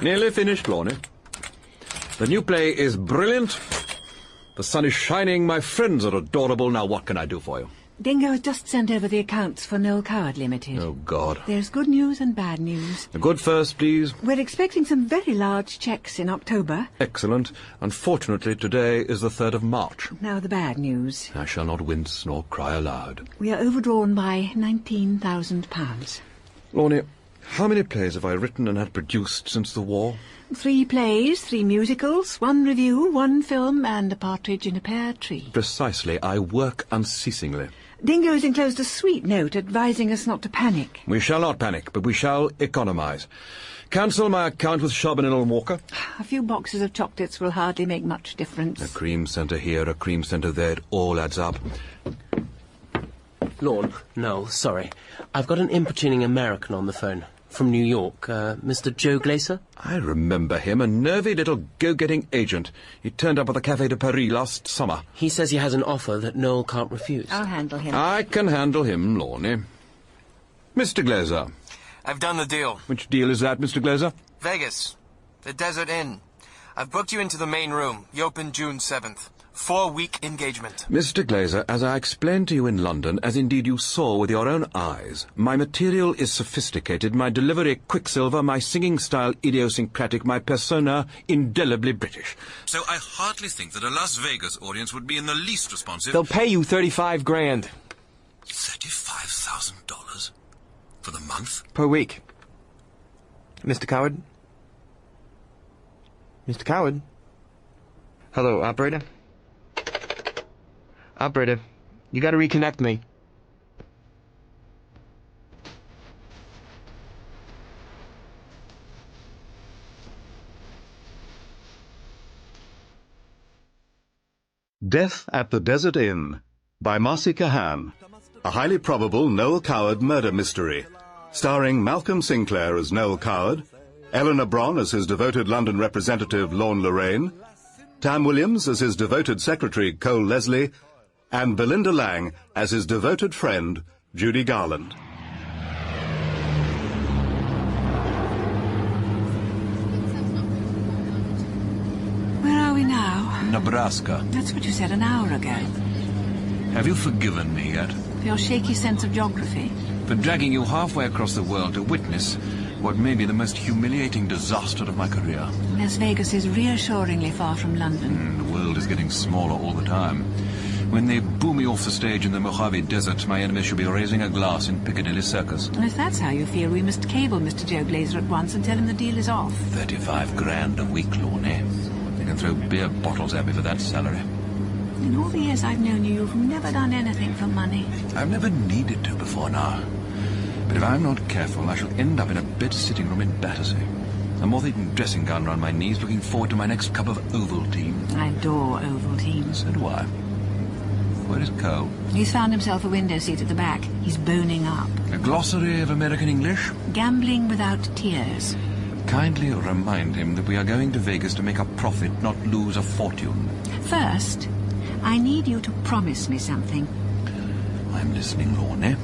Nearly finished, Lorne. The new play is brilliant. The sun is shining. My friends are adorable. Now what can I do for you? Dingo has just sent over the accounts for Noel Coward Limited. Oh, God. There's good news and bad news. The good first, please. We're expecting some very large cheques in October. Excellent. Unfortunately, today is the 3rd of March. Now the bad news. I shall not wince nor cry aloud. We are overdrawn by £19,000. Lorne, how many plays have I written and had produced since the war? 3 plays, 3 musicals, 1 revue, 1 film, and a partridge in a pear tree. Precisely. I work unceasingly. Dingo has enclosed a sweet note advising us not to panic. We shall not panic, but we shall economise. Cancel my account with Charbonnel and Walker. A few boxes of chocolates will hardly make much difference. A cream centre here, a cream centre there, it all adds up. Lorne, no, sorry. I've got an importuning American on the phone. From New York, Mr. Joe Glaser? I remember him, a nervy little go-getting agent. He turned up at the Café de Paris last summer. He says he has an offer that Noel can't refuse. I'll handle him. I can handle him, Lorne. Mr. Glaser. I've done the deal. Which deal is that, Mr. Glaser? Vegas. The Desert Inn. I've booked you into the main room. You open June 7th. 4-week engagement. Mr. Glaser, as I explained to you in London, as indeed you saw with your own eyes, my material is sophisticated, my delivery quicksilver, my singing style idiosyncratic, my persona indelibly British. So I hardly think that a Las Vegas audience would be in the least responsive. They'll pay you $35 grand. $35,000? For the month? Per week. Mr. Coward? Mr. Coward? Hello, operator? Operator, you gotta reconnect me. Death at the Desert Inn by Marcy Kahan, a highly probable Noel Coward murder mystery, starring Malcolm Sinclair as Noel Coward, Eleanor Bron as his devoted London representative Lorne Lorraine, Tam Williams as his devoted secretary Cole Leslie, and Belinda Lang as his devoted friend Judy Garland. Where are we now? Nebraska. That's what you said an hour ago. Have you forgiven me yet? For your shaky sense of geography. For dragging you halfway across the world to witness what may be the most humiliating disaster of my career. Las Vegas is reassuringly far from London. The world is getting smaller all the time. When they boo me off the stage in the Mojave Desert, my enemies should be raising a glass in Piccadilly Circus. And if that's how you feel, we must cable Mr. Joe Glaser at once and tell him the deal is off. 35 grand a week, Lorne. They can throw beer bottles at me for that salary. In all the years I've known you, you've never done anything for money. I've never needed to before now. But if I'm not careful, I shall end up in a bed-sitting room in Battersea. A moth-eaten dressing gown round my knees, looking forward to my next cup of Ovaltine. I adore Ovaltine. So do I. Where is Cole? He's found himself a window seat at the back. He's boning up. A glossary of American English? Gambling without tears. Kindly remind him that we are going to Vegas to make a profit, not lose a fortune. First, I need you to promise me something. I'm listening, Lorne.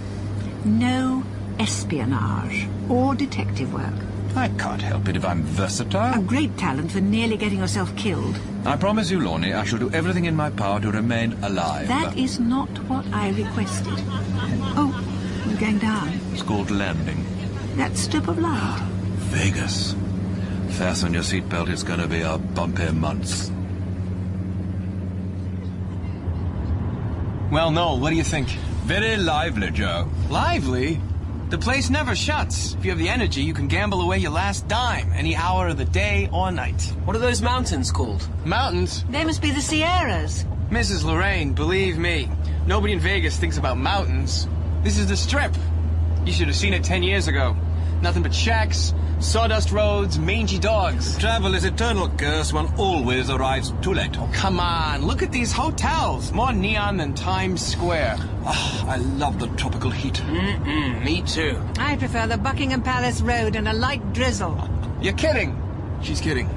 No espionage or detective work. I can't help it if I'm versatile. A great talent for nearly getting yourself killed. I promise you, Lorne, I shall do everything in my power to remain alive. That is not what I requested. Oh, you're going down. It's called landing. That strip of light. Vegas. Fasten your seatbelt, it's going to be a bumpy month. Well, Noel, what do you think? Very lively, Joe. Lively? The place never shuts. If you have the energy, you can gamble away your last dime, any hour of the day or night. What are those mountains called? Mountains? They must be the Sierras. Mrs. Lorraine, believe me, nobody in Vegas thinks about mountains. This is the Strip. You should have seen it 10 years ago. Nothing but shacks, sawdust roads, mangy dogs. Travel is eternal curse. One always arrives too late. Oh, come on. Look at these hotels. More neon than Times Square. Oh, I love the tropical heat. Me too. I prefer the Buckingham Palace Road and a light drizzle. You're kidding. She's kidding.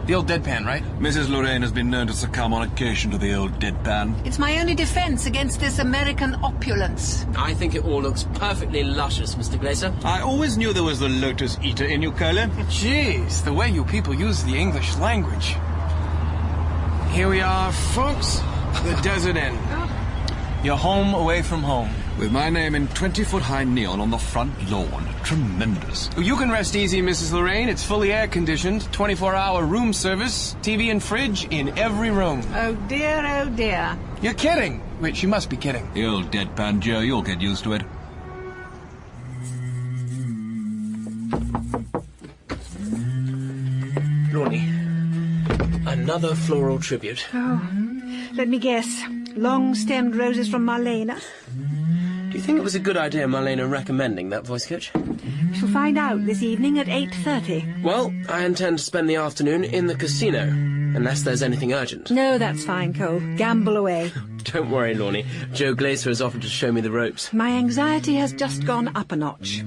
The old deadpan, right? Mrs. Lorraine has been known to succumb on occasion to the old deadpan. It's my only defence against this American opulence. I think it all looks perfectly luscious, Mr. Glaser. I always knew there was the lotus eater in you, Colin. Jeez, the way you people use the English language. Here we are, folks. The Desert Inn. Your home away from home. With my name in 20-foot-high neon on the front lawn. Tremendous. You can rest easy, Mrs. Lorraine. It's fully air-conditioned, 24-hour room service, TV and fridge in every room. Oh dear, oh dear. You're kidding. Wait, you must be kidding. The old deadpan, Joe, you'll get used to it. Lorne, another floral tribute. Oh, let me guess. Long-stemmed roses from Marlena. Do you think it was a good idea, Marlena, recommending that voice coach? We shall find out this evening at 8:30. Well, I intend to spend the afternoon in the casino, unless there's anything urgent. No, that's fine, Cole. Gamble away. Don't worry, Lorne. Joe Glaser has offered to show me the ropes. My anxiety has just gone up a notch.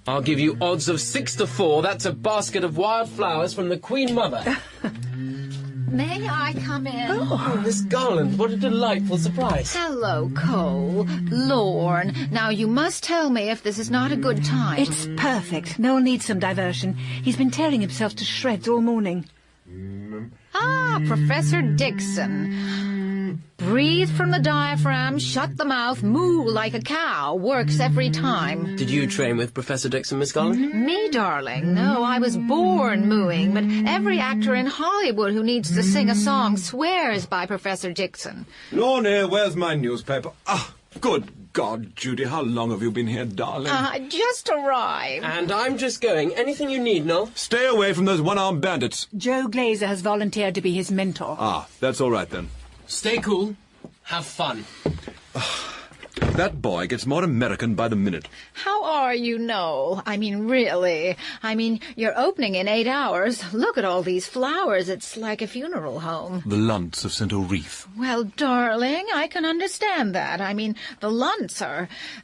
I'll give you odds of 6-4. That's a basket of wild flowers from the Queen Mother. May I come in? Oh, Miss Garland, what a delightful surprise. Hello, Cole. Lorne. Now, you must tell me if this is not a good time. It's perfect. Noel needs some diversion. He's been tearing himself to shreds all morning. Ah, Professor Dixon. Breathe from the diaphragm, shut the mouth, moo like a cow. Works every time. Did you train with Professor Dixon, Miss Garland? Me, darling? No, I was born mooing, but every actor in Hollywood who needs to sing a song swears by Professor Dixon. Lorne, where's my newspaper? Ah, good God, Judy, how long have you been here, darling? I just arrived. And I'm just going. Anything you need, Noel? Stay away from those one-armed bandits. Joe Glaser has volunteered to be his mentor. Ah, that's all right, then. Stay cool. Have fun. That boy gets more American by the minute. How are you, Noel? I mean, really. I mean, you're opening in 8 hours. Look at all these flowers. It's like a funeral home. The Lunts have sent a wreath. Well, darling, I can understand that. I mean, the Lunts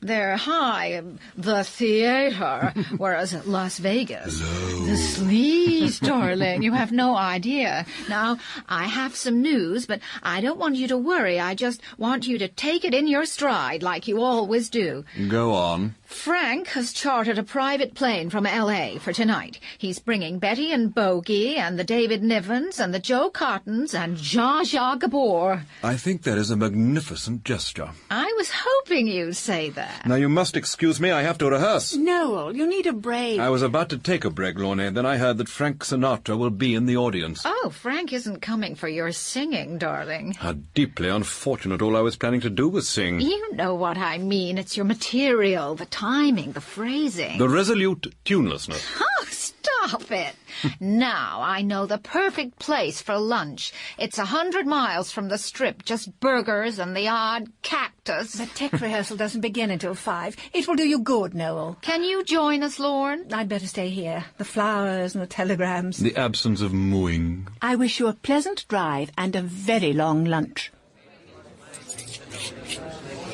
they're high, the theater, whereas Las Vegas, the sleaze, darling, you have no idea. Now, I have some news, but I don't want you to worry. I just want you to take it in your stride, like you always do. Go on. Frank has chartered a private plane from L.A. for tonight. He's bringing Betty and Bogey and the David Nivens and the Joe Cottons and Zsa Zsa Gabor. I think that is a magnificent gesture. I was hoping you'd say that. Now, you must excuse me. I have to rehearse. Noel, you need a break. I was about to take a break, Lorne. Then I heard that Frank Sinatra will be in the audience. Oh, Frank isn't coming for your singing, darling. How deeply unfortunate. All I was planning to do was sing. You know what I mean. It's your material, the timing, the phrasing. The resolute tunelessness. Oh, stop it. Now I know the perfect place for lunch. It's 100 miles from the Strip, just burgers and the odd cactus. The tech rehearsal doesn't begin until 5. It will do you good, Noel. Can you join us, Lorne? I'd better stay here. The flowers and the telegrams. The absence of mooing. I wish you a pleasant drive and a very long lunch.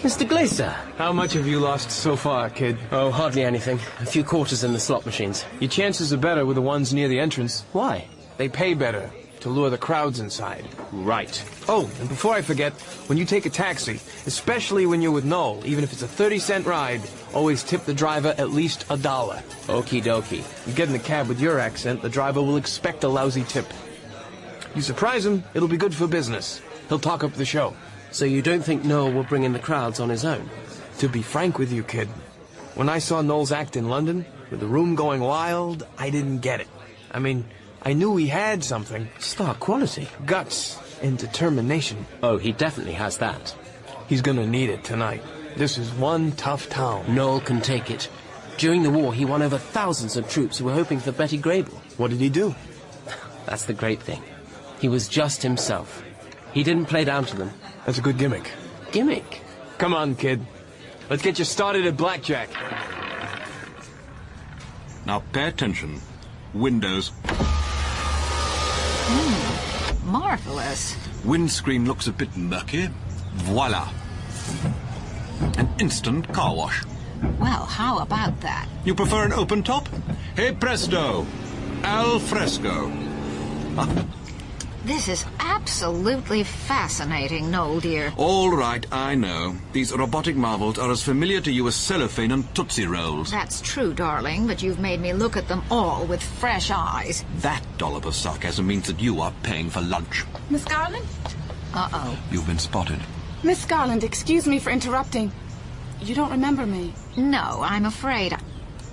Mr. Glaser. How much have you lost so far, kid? Oh, hardly anything. A few quarters in the slot machines. Your chances are better with the ones near the entrance. Why? They pay better to lure the crowds inside. Right. Oh, and before I forget, when you take a taxi, especially when you're with Noel, even if it's a 30-cent ride, always tip the driver at least $1. Okie dokie. You get in the cab with your accent, the driver will expect a lousy tip. You surprise him, it'll be good for business. He'll talk up the show. So you don't think Noel will bring in the crowds on his own? To be frank with you, kid, when I saw Noel's act in London, with the room going wild, I didn't get it. I mean, I knew he had something. Star quality. Guts and determination. Oh, he definitely has that. He's gonna need it tonight. This is one tough town. Noel can take it. During the war, he won over thousands of troops who were hoping for Betty Grable. What did he do? That's the great thing. He was just himself. He didn't play down to them. That's a good gimmick. Gimmick? Come on, kid. Let's get you started at blackjack. Now, pay attention. Windows. Marvelous. Windscreen looks a bit murky. Voila. An instant car wash. Well, how about that? You prefer an open top? Hey, presto! al fresco. This is absolutely fascinating, Noel, dear. All right, I know. These robotic marvels are as familiar to you as cellophane and Tootsie Rolls. That's true, darling, but you've made me look at them all with fresh eyes. That dollop of sarcasm means that you are paying for lunch. Miss Garland? Uh-oh. You've been spotted. Miss Garland, excuse me for interrupting. You don't remember me? No, I'm afraid.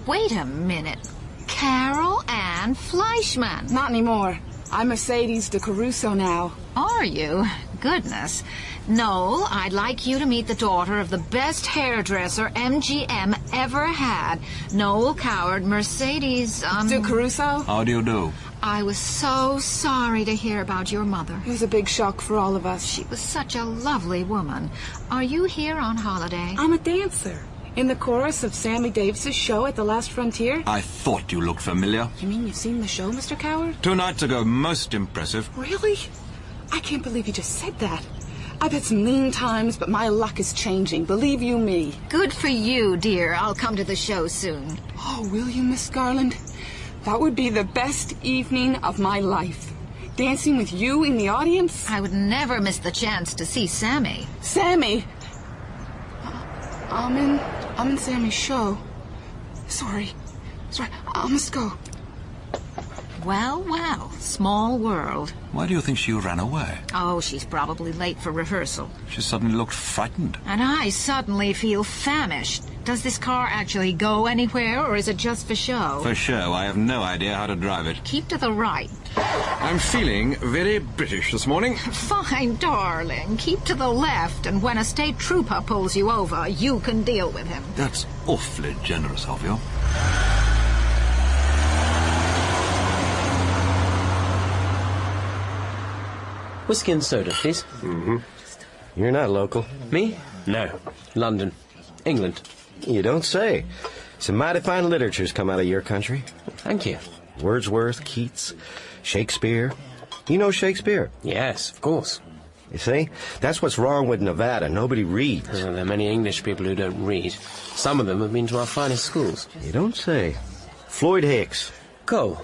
Wait a minute. Carol Ann Fleischman. Not anymore. I'm Mercedes de Caruso now. Are you? Goodness. Noel, I'd like you to meet the daughter of the best hairdresser MGM ever had. Noel Coward, Mercedes, De Caruso? How do you do? I was so sorry to hear about your mother. It was a big shock for all of us. She was such a lovely woman. Are you here on holiday? I'm a dancer. In the chorus of Sammy Davis's show at the Last Frontier. I thought you looked familiar. You mean you've seen the show, Mr. Coward? 2 nights ago, most impressive. Really? I can't believe you just said that. I've had some lean times, but my luck is changing, believe you me. Good for you, dear. I'll come to the show soon. Oh, will you, Miss Garland? That would be the best evening of my life. Dancing with you in the audience? I would never miss the chance to see Sammy. Sammy! I'm in Sammy's show. Sorry, I must go. Well, well, small world. Why do you think she ran away? Oh, she's probably late for rehearsal. She suddenly looked frightened. And I suddenly feel famished. Does this car actually go anywhere, or is it just for show? For show, I have no idea how to drive it. Keep to the right. I'm feeling very British this morning. Fine, darling. Keep to the left, and when a state trooper pulls you over, you can deal with him. That's awfully generous of you. Whiskey and soda, please. Mm-hmm. You're not local. Me? No. London. England. You don't say. Some mighty fine literature's come out of your country. Thank you. Wordsworth, Keats, Shakespeare. You know Shakespeare? Yes, of course. You see? That's what's wrong with Nevada. Nobody reads. There are many English people who don't read. Some of them have been to our finest schools. You don't say. Floyd Hicks. Cole.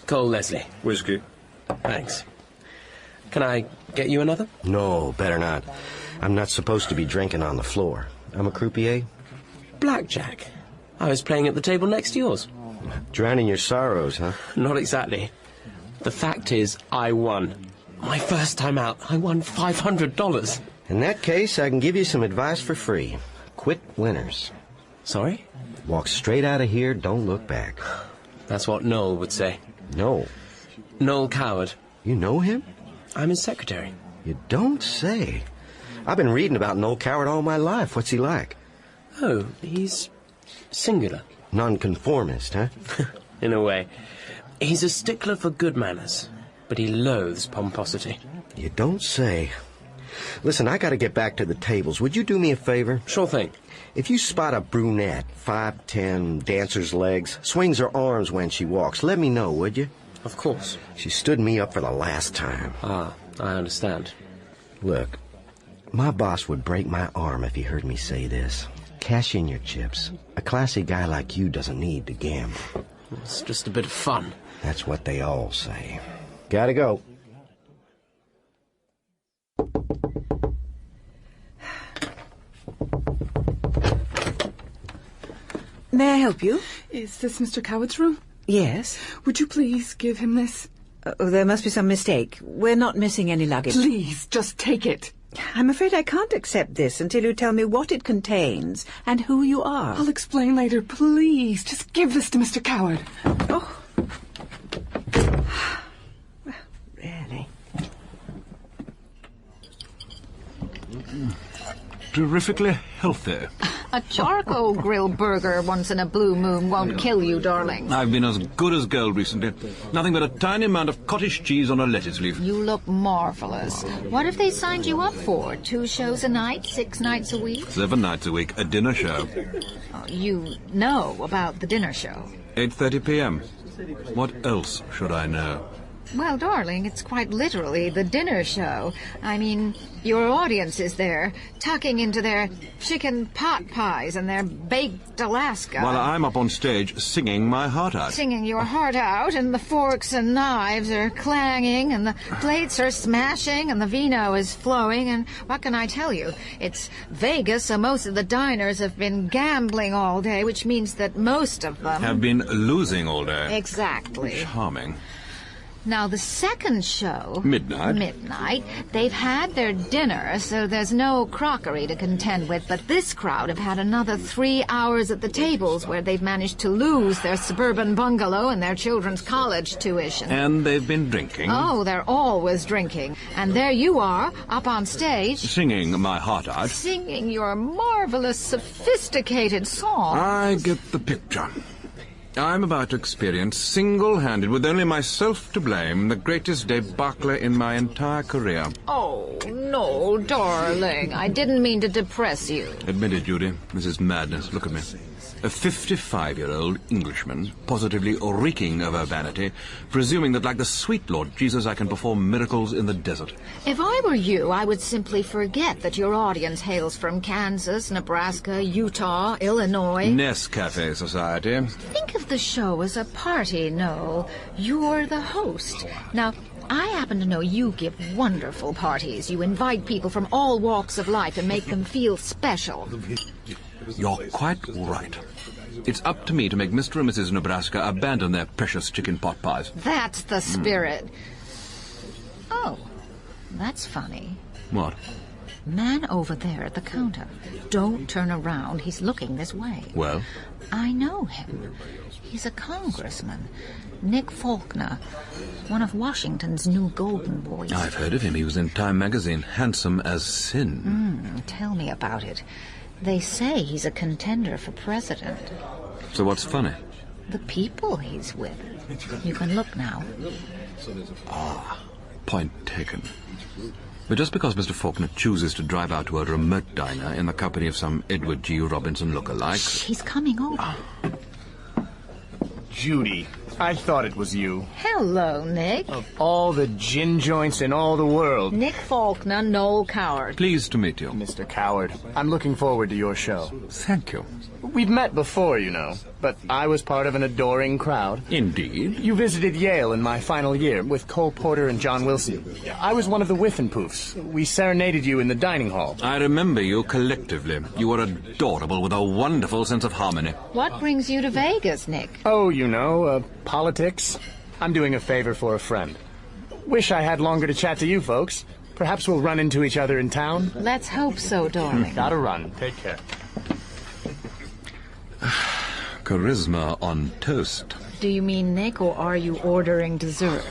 Cole Leslie. Whiskey. Thanks. Can I get you another? No, better not. I'm not supposed to be drinking on the floor. I'm a croupier. Blackjack. I was playing at the table next to yours. Drowning your sorrows, huh? Not exactly. The fact is, I won. My first time out, I won $500. In that case, I can give you some advice for free. Quit winners. Sorry? Walk straight out of here, don't look back. That's what Noel would say. No. Noel Coward. You know him? I'm his secretary. You don't say. I've been reading about Noel Coward all my life. What's he like? Oh, he's singular. Nonconformist, huh? In a way. He's a stickler for good manners, but he loathes pomposity. You don't say. Listen, I gotta get back to the tables. Would you do me a favor? Sure thing. If you spot a brunette, 5'10", dancer's legs, swings her arms when she walks, let me know, would you? Of course. She stood me up for the last time. Ah, I understand. Look, my boss would break my arm if he heard me say this. Cash in your chips. A classy guy like you doesn't need to gamble. It's just a bit of fun. That's what they all say. Gotta go. May I help you? Is this Mr. Coward's room? Yes. Would you please give him this? Oh, there must be some mistake. We're not missing any luggage. Please, just take it. I'm afraid I can't accept this until you tell me what it contains and who you are. I'll explain later. Please, just give this to Mr. Coward. Oh. Well, really. Terrifically healthy. A charcoal grill burger once in a blue moon won't kill you, darling. I've been as good as gold recently. Nothing but a tiny amount of cottage cheese on a lettuce leaf. You look marvelous. What have they signed you up for? 2 shows a night, 6 nights a week? 7 nights a week, a dinner show. Oh, you know about the dinner show. 8:30 p.m. What else should I know? Well, darling, it's quite literally the dinner show. I mean, your audience is there, tucking into their chicken pot pies and their baked Alaska. While I'm up on stage singing my heart out. Singing your heart out, and the forks and knives are clanging, and the plates are smashing, and the vino is flowing, and what can I tell you? It's Vegas, so most of the diners have been gambling all day, which means that most of them... Have been losing all day. Exactly. Charming. Now, the second show... Midnight, they've had their dinner, so there's no crockery to contend with, but this crowd have had another 3 hours at the tables where they've managed to lose their suburban bungalow and their children's college tuition. And they've been drinking. Oh, they're always drinking. And there you are, up on stage... Singing my heart out. Singing your marvelous, sophisticated song. I get the picture. I'm about to experience, single-handed, with only myself to blame, the greatest debacle in my entire career. Oh, no, darling. I didn't mean to depress you. Admit it, Judy. This is madness. Look at me. A 55-year-old Englishman, positively reeking of urbanity, presuming that, like the sweet Lord Jesus, I can perform miracles in the desert. If I were you, I would simply forget that your audience hails from Kansas, Nebraska, Utah, Illinois. Nescafe Society. Think of the show as a party, Noel. You're the host. Now, I happen to know you give wonderful parties. You invite people from all walks of life and make them feel special. You're quite right. It's up to me to make Mr. and Mrs. Nebraska abandon their precious chicken pot pies. That's the spirit. Oh, that's funny. What? Man over there at the counter. Don't turn around. He's looking this way. Well? I know him. He's a congressman. Nick Faulkner. One of Washington's new golden boys. I've heard of him. He was in Time magazine. Handsome as sin. Tell me about it. They say he's a contender for president. So what's funny? The people he's with. You can look now. Point taken. But just because Mr. Faulkner chooses to drive out to a remote diner in the company of some Edward G. Robinson look-alike... Shh, he's coming over. Judy, I thought it was you. Hello, Nick. Of all the gin joints in all the world. Nick Faulkner, Noel Coward. Pleased to meet you. Mr. Coward, I'm looking forward to your show. Thank you. We've met before, you know, but I was part of an adoring crowd. Indeed. You visited Yale in my final year with Cole Porter and John Wilson. I was one of the Whiffenpoofs. We serenaded you in the dining hall. I remember you collectively. You were adorable with a wonderful sense of harmony. What brings you to Vegas, Nick? Oh, you know, politics. I'm doing a favor for a friend. Wish I had longer to chat to you folks. Perhaps we'll run into each other in town. Let's hope so, darling. Gotta run. Take care. Charisma on toast. Do you mean Nick, or are you ordering dessert?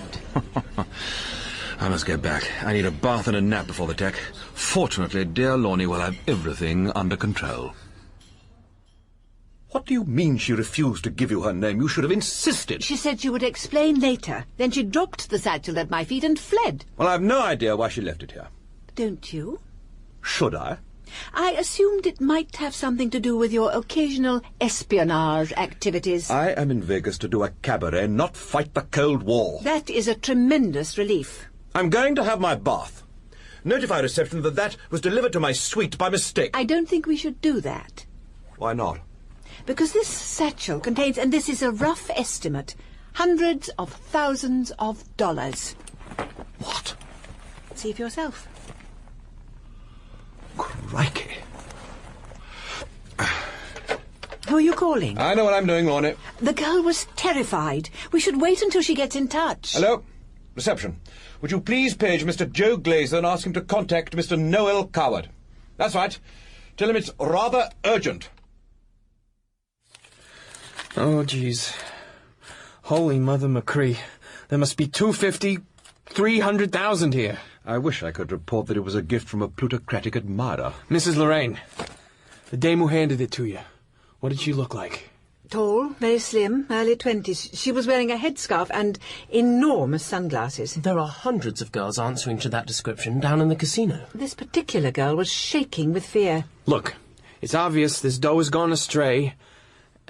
I must get back. I need a bath and a nap before the tech. Fortunately, dear Lorne will have everything under control. What do you mean she refused to give you her name? You should have insisted. She said she would explain later. Then she dropped the satchel at my feet and fled. Well, I've no idea why she left it here. Don't you? Should I? I assumed it might have something to do with your occasional espionage activities. I am in Vegas to do a cabaret, not fight the Cold War. That is a tremendous relief. I'm going to have my bath. Notify reception that was delivered to my suite by mistake. I don't think we should do that. Why not? Because this satchel contains, and this is a rough estimate, hundreds of thousands of dollars. What? See for yourself. Crikey. Who are you calling? I know what I'm doing, Lorne. The girl was terrified. We should wait until she gets in touch. Hello? Reception. Would you please page Mr. Joe Glazer and ask him to contact Mr. Noel Coward? That's right. Tell him it's rather urgent. Oh, geez. Holy Mother McCree. There must be 300,000 here. I wish I could report that it was a gift from a plutocratic admirer. Mrs. Lorraine, the dame who handed it to you, what did she look like? Tall, very slim, early 20s. She was wearing a headscarf and enormous sunglasses. There are hundreds of girls answering to that description down in the casino. This particular girl was shaking with fear. Look, it's obvious this dough has gone astray,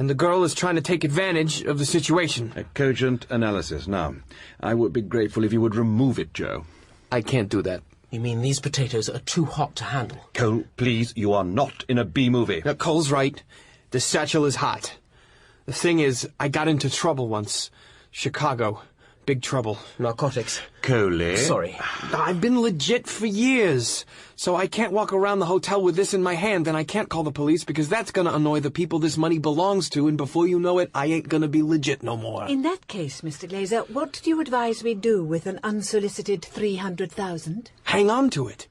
And the girl is trying to take advantage of the situation. A cogent analysis. Now, I would be grateful if you would remove it, Joe. I can't do that. You mean these potatoes are too hot to handle? Cole, please, you are not in a B-movie. Now, Cole's right. The satchel is hot. The thing is, I got into trouble once. Chicago. Big trouble. Narcotics. Cole? Sorry. I've been legit for years. So I can't walk around the hotel with this in my hand, and I can't call the police because that's gonna annoy the people this money belongs to, and before you know it, I ain't gonna be legit no more. In that case, Mr. Glazer, what do you advise we do with an unsolicited 300,000? Hang on to it.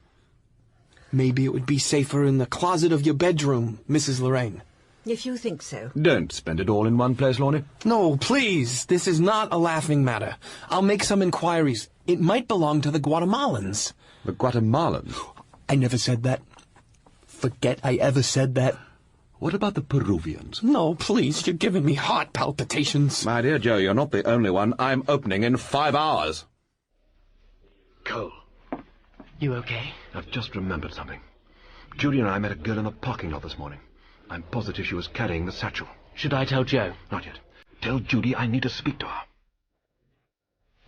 Maybe it would be safer in the closet of your bedroom, Mrs. Lorraine. If you think so. Don't spend it all in one place, Lorne. No, please. This is not a laughing matter. I'll make some inquiries. It might belong to the Guatemalans. The Guatemalans? I never said that. Forget I ever said that. What about the Peruvians? No, please. You're giving me heart palpitations. My dear Joe, you're not the only one. I'm opening in 5 hours. Cole, you okay? I've just remembered something. Judy and I met a girl in the parking lot this morning. I'm positive she was carrying the satchel. Should I tell Joe? Not yet. Tell Judy I need to speak to her.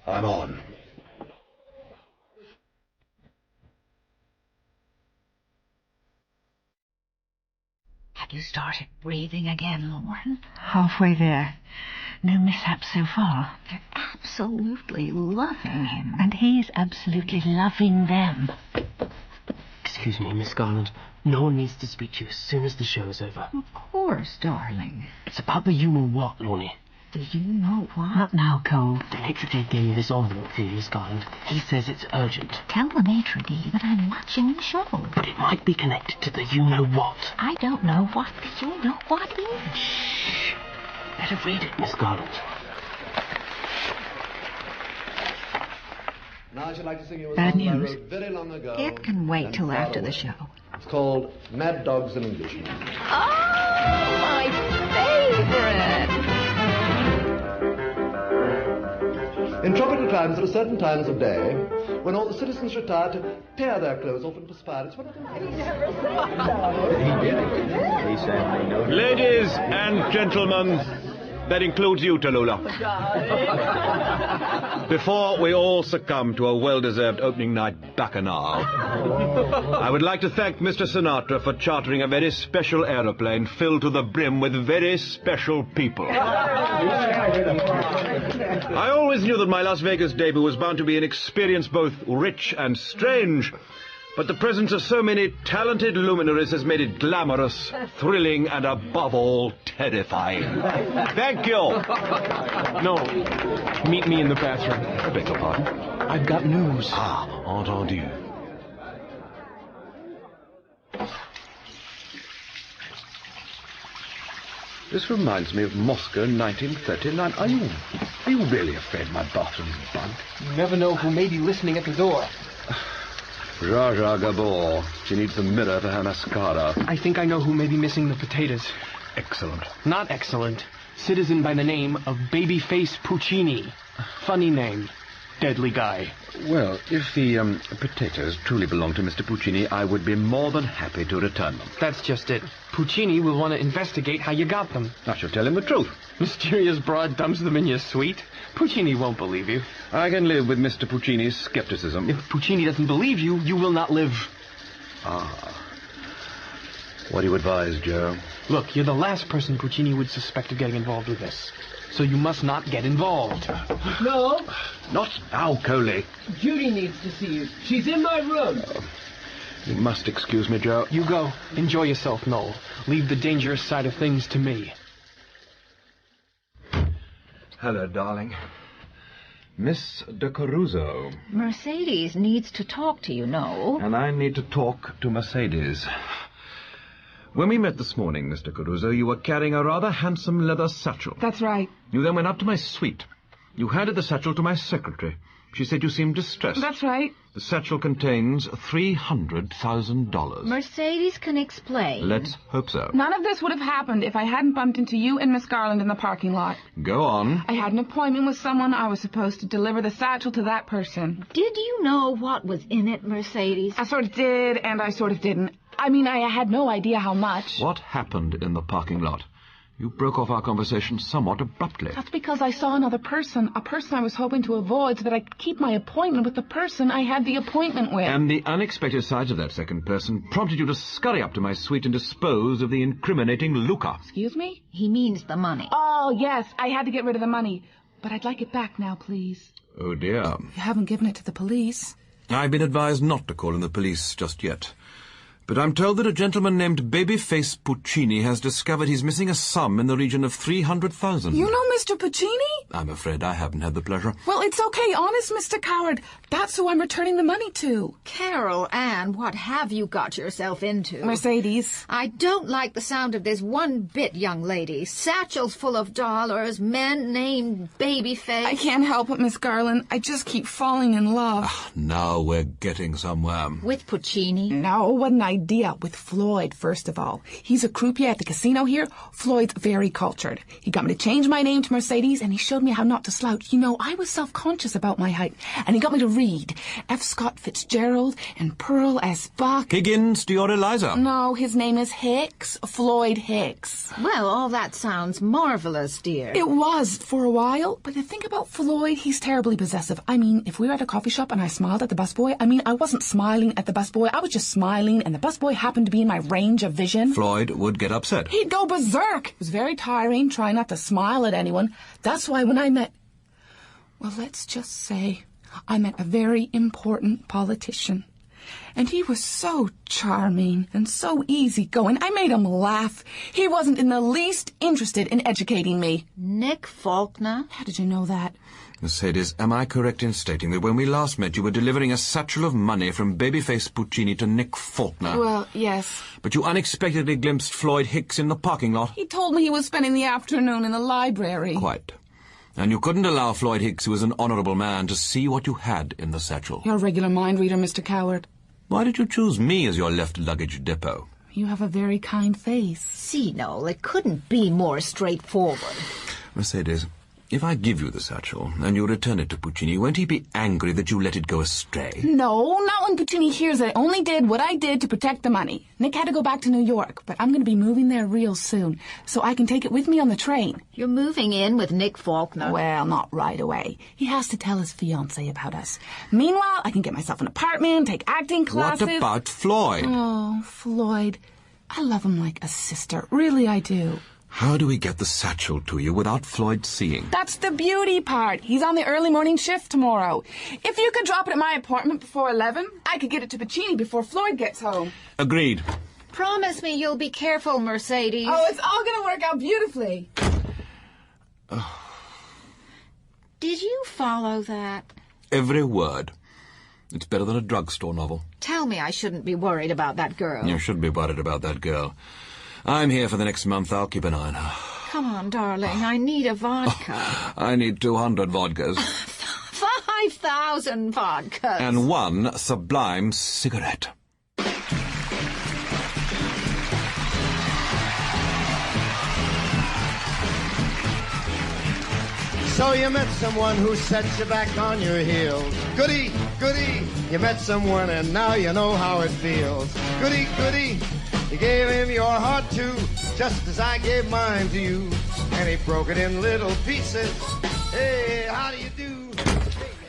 I'm on. Have you started breathing again, Lauren? Halfway there. No mishaps so far. They're absolutely loving him. And he's absolutely loving them. Excuse me, Miss Garland. No one needs to speak to you as soon as the show is over. Of course, darling. It's about the you-know-what, Lorne. Do you know what? Not now, Cole. The maitre d' gave me this envelope for you, Miss Garland. He says it's urgent. Tell the maitre d' that I'm watching the show. But it might be connected to the you-know-what. I don't know what the you-know-what is. Shh. Better read it, Miss Garland. Now I should like to sing you a Bad song I news. wrote very long ago. It can wait and till far after the away. show. It's called Mad Dogs and Englishmen. Oh, my favorite! In tropical climes, there are certain times of day when all the citizens retire to tear their clothes off and perspire. It's one of them. Ladies and gentlemen, that includes you, Tallulah. Before we all succumb to a well-deserved opening night bacchanal, I would like to thank Mr. Sinatra for chartering a very special aeroplane filled to the brim with very special people. I always knew that my Las Vegas debut was bound to be an experience both rich and strange, but the presence of so many talented luminaries has made it glamorous, thrilling, and above all, terrifying. Thank you. No. Meet me in the bathroom. I beg your pardon? I've got news. Ah, entendu. This reminds me of Moscow in 1939. Are you really afraid my bathroom's bugged? You never know who may be listening at the door. Zsa Zsa Gabor. She needs the mirror for her mascara. I think I know who may be missing the potatoes. Excellent. Not excellent. Citizen by the name of Babyface Puccini. Funny name. Deadly guy. Well, if the potatoes truly belong to Mr. Puccini, I would be more than happy to return them. That's just it. Puccini will want to investigate how you got them. I shall tell him the truth. Mysterious broad dumps them in your suite. Puccini won't believe you. I can live with Mr. Puccini's skepticism. If Puccini doesn't believe you, you will not live. Ah. What do you advise, Joe? Look, you're the last person Puccini would suspect of getting involved with this. So you must not get involved. No. Not now, Coley. Judy needs to see you. She's in my room. You must excuse me, Joe. You go. Enjoy yourself, Noel. Leave the dangerous side of things to me. Hello, darling. Miss de Caruso. Mercedes needs to talk to you, Noel. And I need to talk to Mercedes. When we met this morning, Mr. Caruso, you were carrying a rather handsome leather satchel. That's right. You then went up to my suite. You handed the satchel to my secretary. She said you seemed distressed. That's right. The satchel contains $300,000. Mercedes can explain. Let's hope so. None of this would have happened if I hadn't bumped into you and Miss Garland in the parking lot. Go on. I had an appointment with someone. I was supposed to deliver the satchel to that person. Did you know what was in it, Mercedes? I sort of did, and I sort of didn't. I mean, I had no idea how much. What happened in the parking lot? You broke off our conversation somewhat abruptly. That's because I saw another person, a person I was hoping to avoid so that I could keep my appointment with the person I had the appointment with. And the unexpected sight of that second person prompted you to scurry up to my suite and dispose of the incriminating Luca. Excuse me? He means the money. Oh, yes, I had to get rid of the money. But I'd like it back now, please. Oh, dear. You haven't given it to the police. I've been advised not to call in the police just yet. But I'm told that a gentleman named Babyface Puccini has discovered he's missing a sum in the region of 300,000. You know Mr. Puccini? I'm afraid I haven't had the pleasure. Well, it's okay, honest, Mr. Coward. That's who I'm returning the money to. Carol Ann, what have you got yourself into? Mercedes. I don't like the sound of this one bit, young lady. Satchels full of dollars, men named Babyface. I can't help it, Miss Garland. I just keep falling in love. Now we're getting somewhere. With Puccini? No, what an idea. With Floyd, first of all. He's a croupier at the casino here. Floyd's very cultured. He got me to change my name to Mercedes, and he showed me how not to slouch. You know, I was self-conscious about my height, and he got me to read F. Scott Fitzgerald and Pearl S. Buck. Higgins to your Eliza. No, his name is Hicks. Floyd Hicks. Well, all that sounds marvelous, dear. It was for a while, but the thing about Floyd, he's terribly possessive. I mean, if we were at a coffee shop and I smiled at the busboy, I wasn't smiling at the busboy, I was just smiling, and the busboy happened to be in my range of vision. Floyd would get upset. He'd go berserk. It was very tiring trying not to smile at anyone. That's why when I met... Well, let's just say I met a very important politician. And he was so charming and so easygoing. I made him laugh. He wasn't in the least interested in educating me. Nick Faulkner? How did you know that? Mercedes, am I correct in stating that when we last met you were delivering a satchel of money from Babyface Puccini to Nick Faulkner? Well, yes. But you unexpectedly glimpsed Floyd Hicks in the parking lot? He told me he was spending the afternoon in the library. Quite. And you couldn't allow Floyd Hicks, who was an honourable man, to see what you had in the satchel. You're a regular mind reader, Mr. Coward. Why did you choose me as your left luggage depot? You have a very kind face. See, Noel, it couldn't be more straightforward. Mercedes, if I give you the satchel and you return it to Puccini, won't he be angry that you let it go astray? No, not when Puccini hears that I only did what I did to protect the money. Nick had to go back to New York, but I'm going to be moving there real soon, so I can take it with me on the train. You're moving in with Nick Faulkner? Well, not right away. He has to tell his fiancée about us. Meanwhile, I can get myself an apartment, take acting classes. What about Floyd? Oh, Floyd. I love him like a sister. Really, I do. How do we get the satchel to you without Floyd seeing? That's the beauty part. He's on the early morning shift tomorrow. If you could drop it at my apartment before 11, I could get it to Puccini before Floyd gets home. Agreed. Promise me you'll be careful, Mercedes. Oh, it's all going to work out beautifully. Did you follow that? Every word. It's better than a drugstore novel. Tell me I shouldn't be worried about that girl. You should be worried about that girl. I'm here for the next month. I'll keep an eye on her. Come on, darling. I need a vodka. I need 200 vodkas. 5,000 vodkas. And one sublime cigarette. So you met someone who set you back on your heels. Goody, goody. You met someone and now you know how it feels. Goody, goody. You gave him your heart too, just as I gave mine to you. And he broke it in little pieces. Hey, how do you do?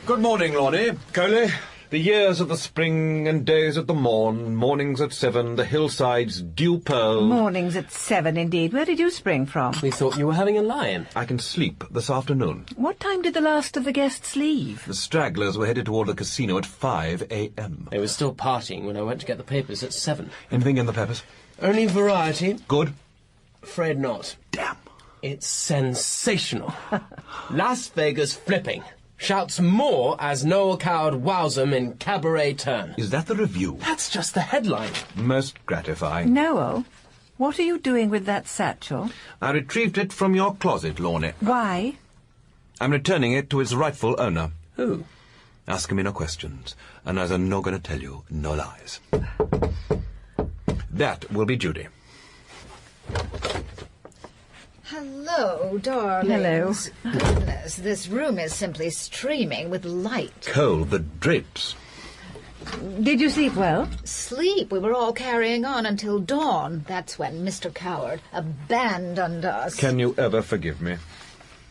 Good morning, Lonnie. Coley. The years of the spring and days at the morn, mornings at 7, the hillsides dew pearl. Mornings at 7, indeed. Where did you spring from? We thought you were having a lie-in. I can sleep this afternoon. What time did the last of the guests leave? The stragglers were headed toward the casino at 5 a.m. They were still partying when I went to get the papers at 7. Anything in the papers? Only Variety. Good? Afraid not. Damn. It's sensational. Las Vegas flipping. Shouts more as Noel Coward wows 'em in cabaret turn. Is that the review? That's just the headline. Most gratifying. Noel, what are you doing with that satchel? I retrieved it from your closet, Lorne. Why? I'm returning it to its rightful owner. Who? Ask me no questions, and as I'm not going to tell you, no lies. That will be Judy. Hello, darling. Hello. Goodness, this room is simply streaming with light. Cole, the drapes. Did you sleep well? Sleep? We were all carrying on until dawn. That's when Mr. Coward abandoned us. Can you ever forgive me?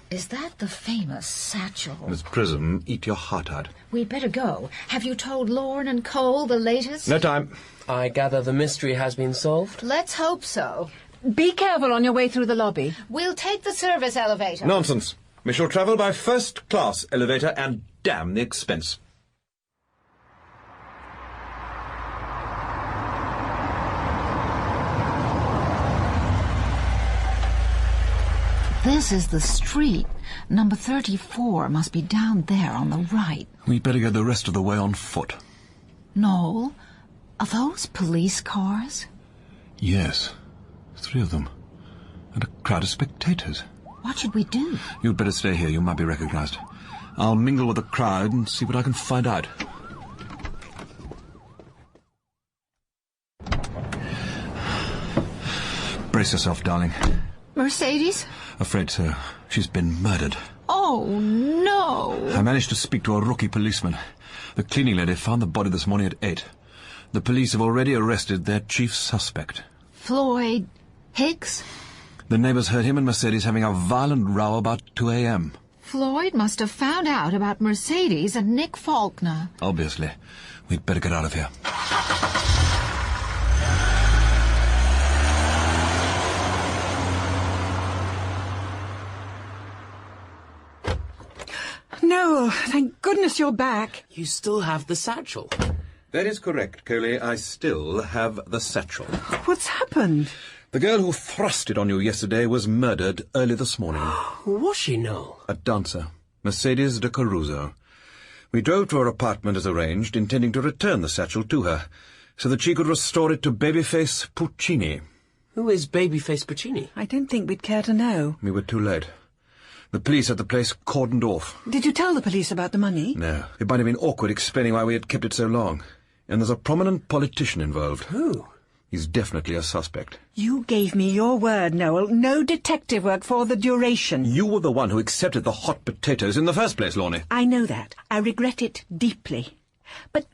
Is that the famous satchel? Miss Prism, eat your heart out. We'd better go. Have you told Lorne and Cole the latest? No time. I gather the mystery has been solved? Let's hope so. Be careful on your way through the lobby. We'll take the service elevator. Nonsense. We shall travel by first-class elevator and damn the expense. This is the street. Number 34 must be down there on the right. We'd better go the rest of the way on foot. Noel, are those police cars? Yes, 3 of them. And a crowd of spectators. What should we do? You'd better stay here. You might be recognized. I'll mingle with the crowd and see what I can find out. Brace yourself, darling. Mercedes? Afraid so. She's been murdered. Oh, no. I managed to speak to a rookie policeman. The cleaning lady found the body this morning at 8. The police have already arrested their chief suspect. Floyd Hicks? The neighbors heard him and Mercedes having a violent row about 2 a.m. Floyd must have found out about Mercedes and Nick Faulkner. Obviously. We'd better get out of here. No, thank goodness you're back. You still have the satchel. That is correct, Coley. I still have the satchel. What's happened? The girl who thrust it on you yesterday was murdered early this morning. Who was she, Noel? A dancer, Mercedes de Caruso. We drove to her apartment as arranged, intending to return the satchel to her, so that she could restore it to Babyface Puccini. Who is Babyface Puccini? I don't think we'd care to know. We were too late. The police had the place cordoned off. Did you tell the police about the money? No. It might have been awkward explaining why we had kept it so long. And there's a prominent politician involved. Who? He's definitely a suspect. You gave me your word, Noel. No detective work for the duration. You were the one who accepted the hot potatoes in the first place, Lorne. I know that. I regret it deeply. But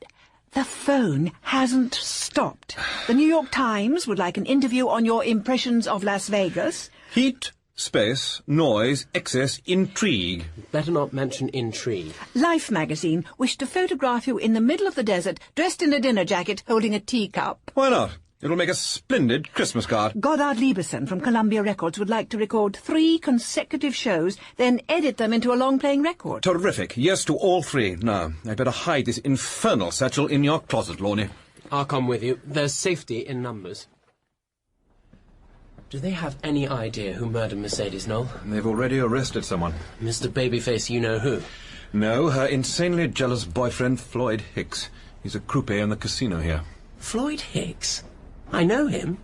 the phone hasn't stopped. The New York Times would like an interview on your impressions of Las Vegas. Heat, space, noise, excess, intrigue. Better not mention intrigue. Life magazine wished to photograph you in the middle of the desert, dressed in a dinner jacket, holding a teacup. Why not? It'll make a splendid Christmas card. Goddard Lieberson from Columbia Records would like to record 3 consecutive shows, then edit them into a long-playing record. Terrific. Yes to all 3. Now, I'd better hide this infernal satchel in your closet, Lorne. I'll come with you. There's safety in numbers. Do they have any idea who murdered Mercedes, Noel? They've already arrested someone. Mr. Babyface, you know who? No, her insanely jealous boyfriend, Floyd Hicks. He's a croupier in the casino here. Floyd Hicks? I know him.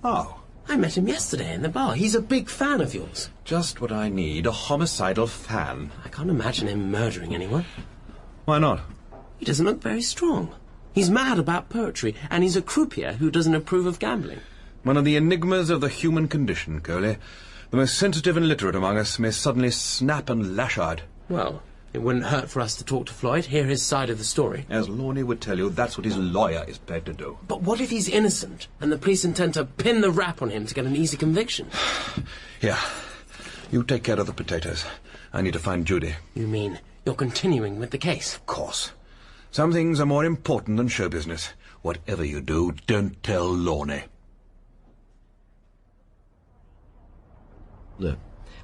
Oh. I met him yesterday in the bar. He's a big fan of yours. Just what I need, a homicidal fan. I can't imagine him murdering anyone. Why not? He doesn't look very strong. He's mad about poetry, and he's a croupier who doesn't approve of gambling. One of the enigmas of the human condition, Coley. The most sensitive and literate among us may suddenly snap and lash out. Well, it wouldn't hurt for us to talk to Floyd, hear his side of the story. As Lorne would tell you, that's what his lawyer is paid to do. But what if he's innocent, and the police intend to pin the rap on him to get an easy conviction? Here, you take care of the potatoes. I need to find Judy. You mean you're continuing with the case? Of course. Some things are more important than show business. Whatever you do, don't tell Lorne. Look,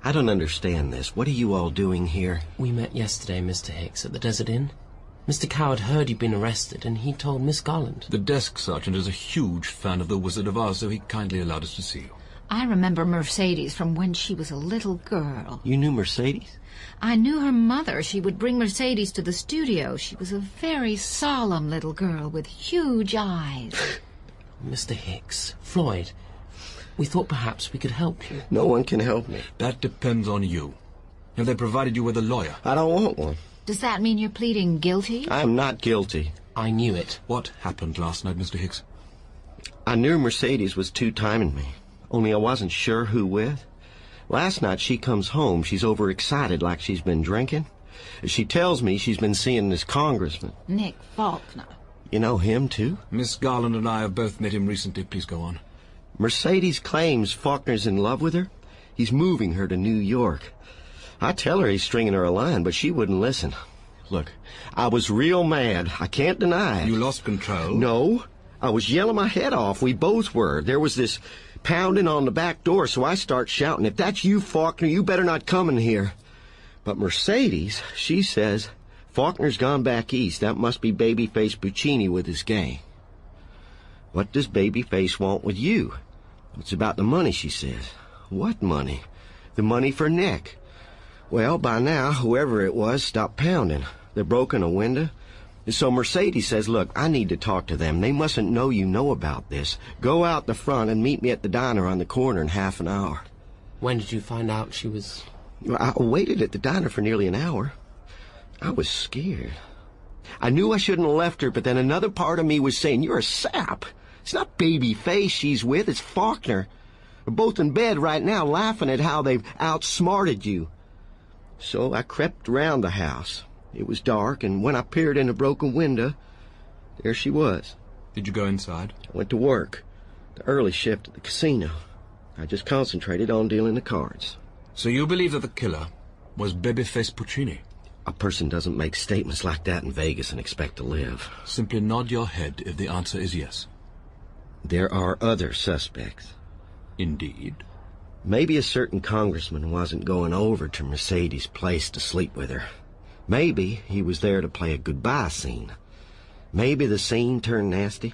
I don't understand this. What are you all doing here? We met yesterday, Mr. Hicks, at the Desert Inn. Mr. Coward heard you'd been arrested, and he told Miss Garland. The desk sergeant is a huge fan of the Wizard of Oz, so he kindly allowed us to see you. I remember Mercedes from when she was a little girl. You knew Mercedes? I knew her mother. She would bring Mercedes to the studio. She was a very solemn little girl with huge eyes. Mr. Hicks, Floyd, we thought perhaps we could help you. No one can help me. That depends on you. Have they provided you with a lawyer? I don't want one. Does that mean you're pleading guilty? I am not guilty. I knew it. What happened last night, Mr. Hicks? I knew Mercedes was two-timing me, only I wasn't sure who with. Last night she comes home, she's overexcited like she's been drinking. She tells me she's been seeing this congressman. Nick Faulkner. You know him, too? Miss Garland and I have both met him recently. Please go on. Mercedes claims Faulkner's in love with her. He's moving her to New York. I tell her he's stringing her along, but she wouldn't listen. Look, I was real mad. I can't deny it. You lost control? No. I was yelling my head off. We both were. There was this pounding on the back door, so I start shouting, "If that's you, Faulkner, you better not come in here." But Mercedes, she says, Faulkner's gone back east. That must be Babyface Puccini with his gang. What does Babyface want with you? It's about the money, she says. What money? The money for Nick. Well, by now, whoever it was stopped pounding. They're broken a window. So Mercedes says, "Look, I need to talk to them. They mustn't know you know about this. Go out the front and meet me at the diner on the corner in half an hour." When did you find out she was... I waited at the diner for nearly an hour. I was scared. I knew I shouldn't have left her, but then another part of me was saying, "You're a sap. It's not Babyface she's with, it's Faulkner. We're both in bed right now laughing at how they've outsmarted you." So I crept around the house. It was dark, and when I peered in a broken window, there she was. Did you go inside? I went to work. The early shift at the casino. I just concentrated on dealing the cards. So you believe that the killer was Babyface Puccini? A person doesn't make statements like that in Vegas and expect to live. Simply nod your head if the answer is yes. There are other suspects. Indeed. Maybe a certain congressman wasn't going over to Mercedes' place to sleep with her. Maybe he was there to play a goodbye scene. Maybe the scene turned nasty.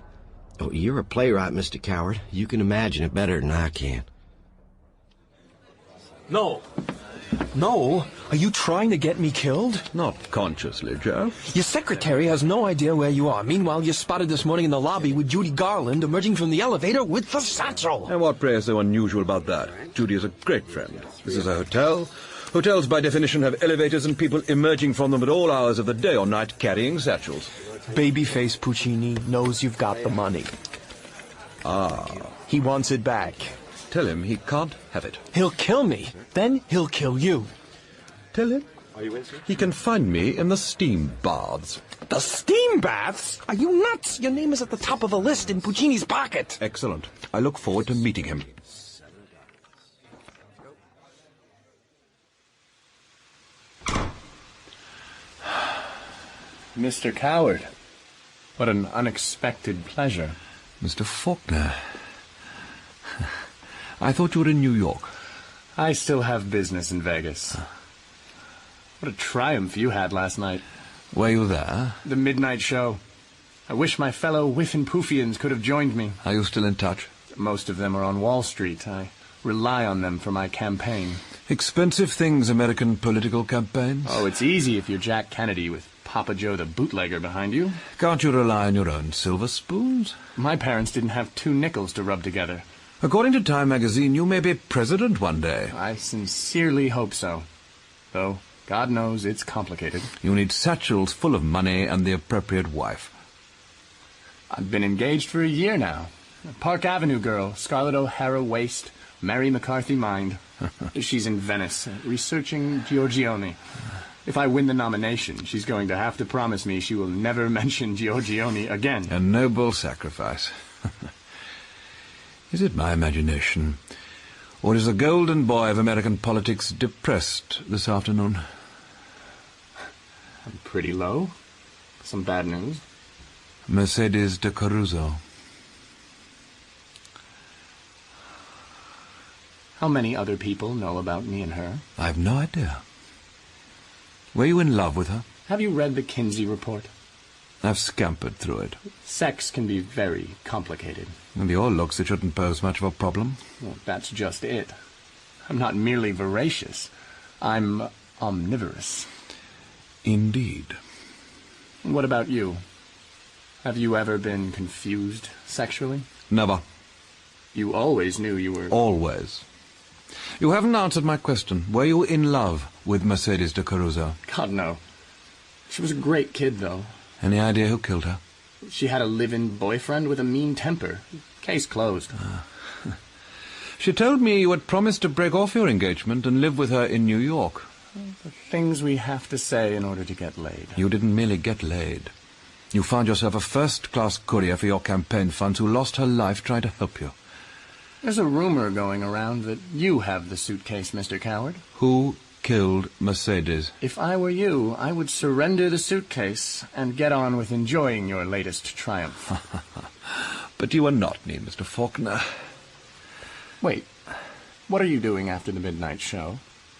Oh, you're a playwright, Mr. Coward. You can imagine it better than I can. No. No? Are you trying to get me killed? Not consciously, Joe. Your secretary has no idea where you are. Meanwhile, you're spotted this morning in the lobby with Judy Garland emerging from the elevator with the satchel. And what, pray, is so unusual about that? Judy is a great friend. This is a hotel. Hotels, by definition, have elevators and people emerging from them at all hours of the day or night carrying satchels. Babyface Puccini knows you've got the money. Ah. He wants it back. Tell him he can't have it. He'll kill me. Then he'll kill you. Tell him he can find me in the steam baths. The steam baths? Are you nuts? Your name is at the top of the list in Puccini's pocket. Excellent. I look forward to meeting him. Mr. Coward, what an unexpected pleasure. Mr. Faulkner, I thought you were in New York. I still have business in Vegas. What a triumph you had last night. Were you there? The midnight show. I wish my fellow Whiffenpoofians could have joined me. Are you still in touch? Most of them are on Wall Street. I rely on them for my campaign. Expensive things, American political campaigns. Oh, it's easy if you're Jack Kennedy with Papa Joe the bootlegger behind you. Can't you rely on your own silver spoons? My parents didn't have 2 nickels to rub together. According to Time magazine, you may be president one day. I sincerely hope so. Though, God knows it's complicated. You need satchels full of money and the appropriate wife. I've been engaged for a year now. A Park Avenue girl, Scarlett O'Hara waist, Mary McCarthy mind. She's in Venice, researching Giorgione. If I win the nomination, she's going to have to promise me she will never mention Giorgione again. A noble sacrifice. Is it my imagination, or is the golden boy of American politics depressed this afternoon? I'm pretty low. Some bad news. Mercedes de Caruso. How many other people know about me and her? I've no idea. Were you in love with her? Have you read the Kinsey report? I've scampered through it. Sex can be very complicated. And your looks, it shouldn't pose much of a problem. Well, that's just it. I'm not merely voracious. I'm omnivorous. Indeed. What about you? Have you ever been confused sexually? Never. You always knew you were... Always. You haven't answered my question. Were you in love with Mercedes de Caruso? God, no. She was a great kid, though. Any idea who killed her? She had a live-in boyfriend with a mean temper. Case closed. She told me you had promised to break off your engagement and live with her in New York. The things we have to say in order to get laid. You didn't merely get laid. You found yourself a first-class courier for your campaign funds who lost her life trying to help you. There's a rumor going around that you have the suitcase, Mr. Coward. Who killed Mercedes? If I were you, I would surrender the suitcase and get on with enjoying your latest triumph. But you are not me, Mr. Faulkner. Wait, what are you doing after the midnight show?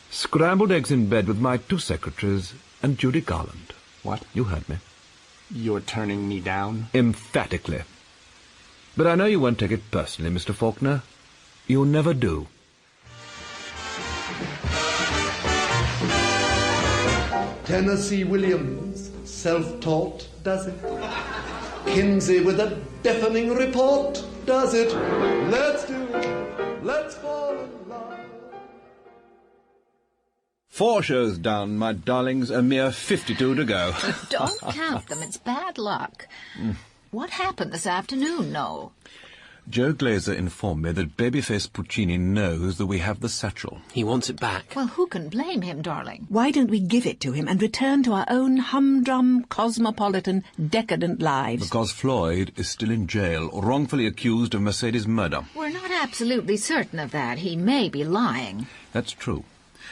Scrambled eggs in bed with my 2 secretaries and Judy Garland. What? You heard me. You're turning me down? Emphatically. But I know you won't take it personally, Mr. Faulkner. You never do. Tennessee Williams, self-taught, does it? Kinsey with a deafening report, does it? Let's do it. Let's fall in love. 4 shows down, my darlings. A mere 52 to go. Don't count them. It's bad luck. What happened this afternoon, Noel? Joe Glazer informed me that babyface Puccini knows that we have the satchel. He wants it back. Well, who can blame him, darling? Why don't we give it to him and return to our own humdrum, cosmopolitan, decadent lives? Because Floyd is still in jail, wrongfully accused of Mercedes' murder. We're not absolutely certain of that. He may be lying. That's true.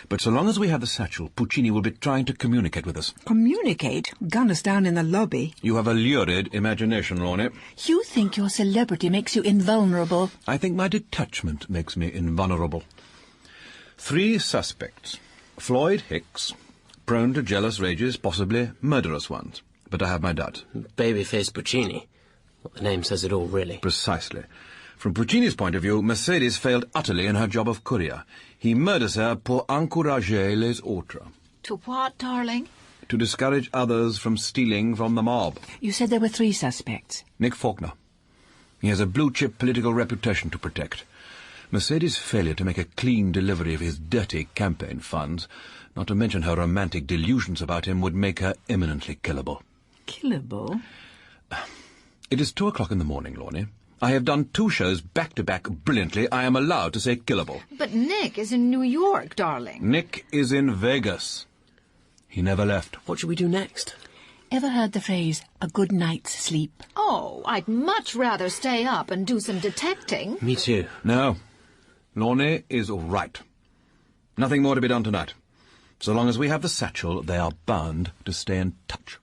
But so long as we have the satchel, Puccini will be trying to communicate with us. Communicate? Gun us down in the lobby. You have a lurid imagination, Lorne. You think your celebrity makes you invulnerable? I think my detachment makes me invulnerable. 3 suspects. Floyd Hicks, prone to jealous rages, possibly murderous ones. But I have my doubts. Babyface Puccini. Well, the name says it all, really. Precisely. From Puccini's point of view, Mercedes failed utterly in her job of courier. He murders her pour encourager les autres. To what, darling? To discourage others from stealing from the mob. You said there were 3 suspects. Nick Faulkner. He has a blue-chip political reputation to protect. Mercedes' failure to make a clean delivery of his dirty campaign funds, not to mention her romantic delusions about him, would make her eminently killable. Killable? It is 2 o'clock in the morning, Lorne. I have done 2 shows back-to-back brilliantly. I am allowed to say killable. But Nick is in New York, darling. Nick is in Vegas. He never left. What should we do next? Ever heard the phrase, a good night's sleep? Oh, I'd much rather stay up and do some detecting. Me too. No. Lorne is right. Nothing more to be done tonight. So long as we have the satchel, they are bound to stay in touch.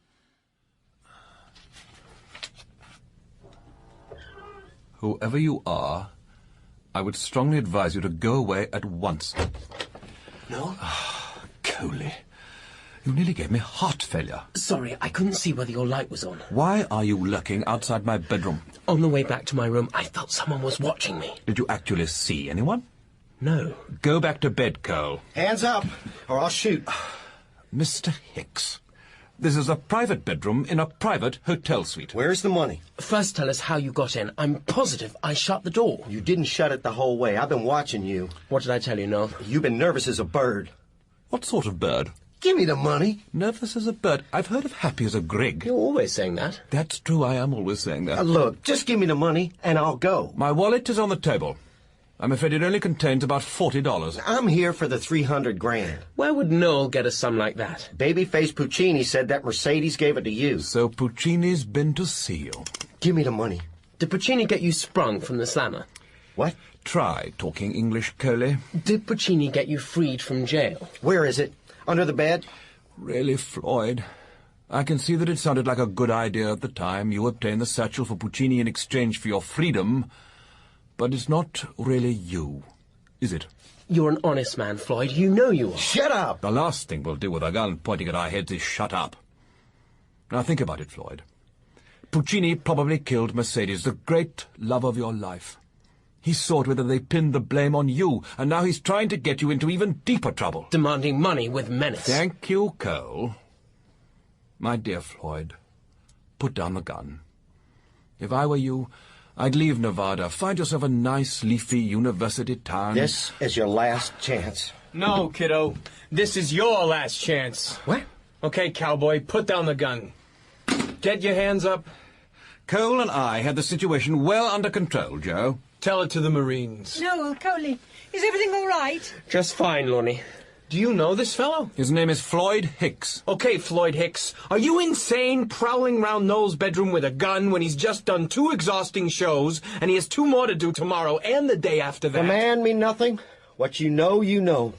Whoever you are, I would strongly advise you to go away at once. No? Coley, you nearly gave me heart failure. Sorry, I couldn't see whether your light was on. Why are you lurking outside my bedroom? On the way back to my room, I felt someone was watching me. Did you actually see anyone? No. Go back to bed, Cole. Hands up, or I'll shoot. Mr. Hicks, this is a private bedroom in a private hotel suite. Where's the money? First tell us how you got in. I'm positive I shut the door. You didn't shut it the whole way. I've been watching you. What did I tell you, Noel? You've been nervous as a bird. What sort of bird? Give me the money. Nervous as a bird? I've heard of happy as a grig. You're always saying that. That's true, I am always saying that. Look, just give me the money, and I'll go. My wallet is on the table. I'm afraid it only contains about $40. I'm here for the 300 grand. Where would Noel get a sum like that? Babyface Puccini said that Mercedes gave it to you. So Puccini's been to see you. Give me the money. Did Puccini get you sprung from the slammer? What? Try talking English, Coley. Did Puccini get you freed from jail? Where is it? Under the bed? Really, Floyd, I can see that it sounded like a good idea at the time. You obtained the satchel for Puccini in exchange for your freedom. But it's not really you, is it? You're an honest man, Floyd. You know you are. Shut up! The last thing we'll do with a gun pointing at our heads is shut up. Now think about it, Floyd. Puccini probably killed Mercedes, the great love of your life. He saw to it that they pinned the blame on you, and now he's trying to get you into even deeper trouble. Demanding money with menace. Thank you, Cole. My dear Floyd, put down the gun. If I were you, I'd leave Nevada. Find yourself a nice, leafy university town. This is your last chance. No, kiddo. This is your last chance. What? Okay, cowboy, put down the gun. Get your hands up. Cole and I had the situation well under control, Joe. Tell it to the Marines. Noel, Coley, is everything all right? Just fine, Lonnie. Do you know this fellow? His name is Floyd Hicks. Okay, Floyd Hicks. Are you insane prowling round Noel's bedroom with a gun when he's just done 2 exhausting shows and he has 2 more to do tomorrow and the day after that? The man mean nothing. What you know, you know.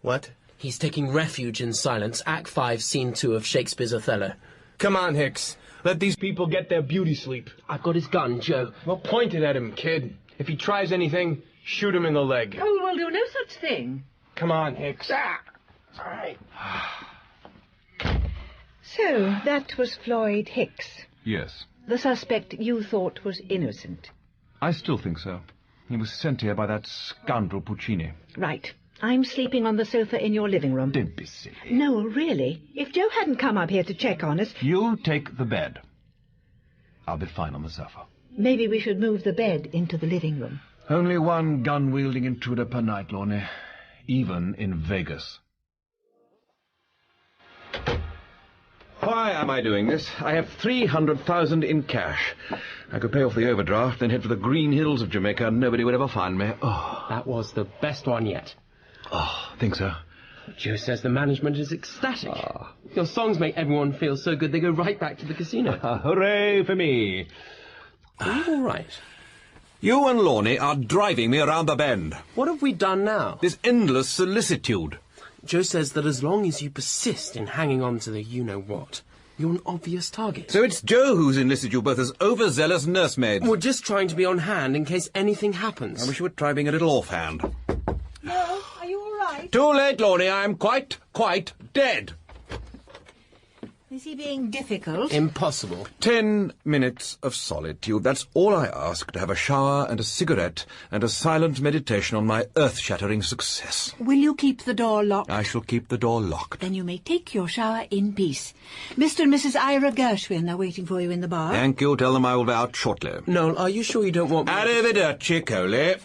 What? He's taking refuge in silence. Act 5, Scene 2 of Shakespeare's Othello. Come on, Hicks. Let these people get their beauty sleep. I've got his gun, Joe. Well, point it at him, kid. If he tries anything, shoot him in the leg. Oh, we'll do no such thing. Come on, Hicks. All right. So, that was Floyd Hicks. Yes. The suspect you thought was innocent. I still think so. He was sent here by that scoundrel Puccini. Right. I'm sleeping on the sofa in your living room. Don't be silly. No, really. If Joe hadn't come up here to check on us... You take the bed. I'll be fine on the sofa. Maybe we should move the bed into the living room. Only one gun-wielding intruder per night, Lorne. Even in Vegas. Why am I doing this? I have 300,000 in cash. I could pay off the overdraft, then head for the green hills of Jamaica, and nobody would ever find me. Oh. That was the best one yet. Oh, think so? Joe says the management is ecstatic. Your songs make everyone feel so good they go right back to the casino. Hooray for me. Are you all right? You and Lorne are driving me around the bend. What have we done now? This endless solicitude. Joe says that as long as you persist in hanging on to the you-know-what, you're an obvious target. So it's Joe who's enlisted you both as overzealous nursemaids. We're just trying to be on hand in case anything happens. I wish you would try being a little offhand. No, are you all right? Too late, Lorne. I am quite dead. Is he being difficult? Impossible. 10 minutes of solitude. That's all I ask, to have a shower and a cigarette and a silent meditation on my earth-shattering success. Will you keep the door locked? I shall keep the door locked. Then you may take your shower in peace. Mr. and Mrs. Ira Gershwin are waiting for you in the bar. Thank you. Tell them I will be out shortly. Noel, are you sure you don't want me... Arrivederci, Coley.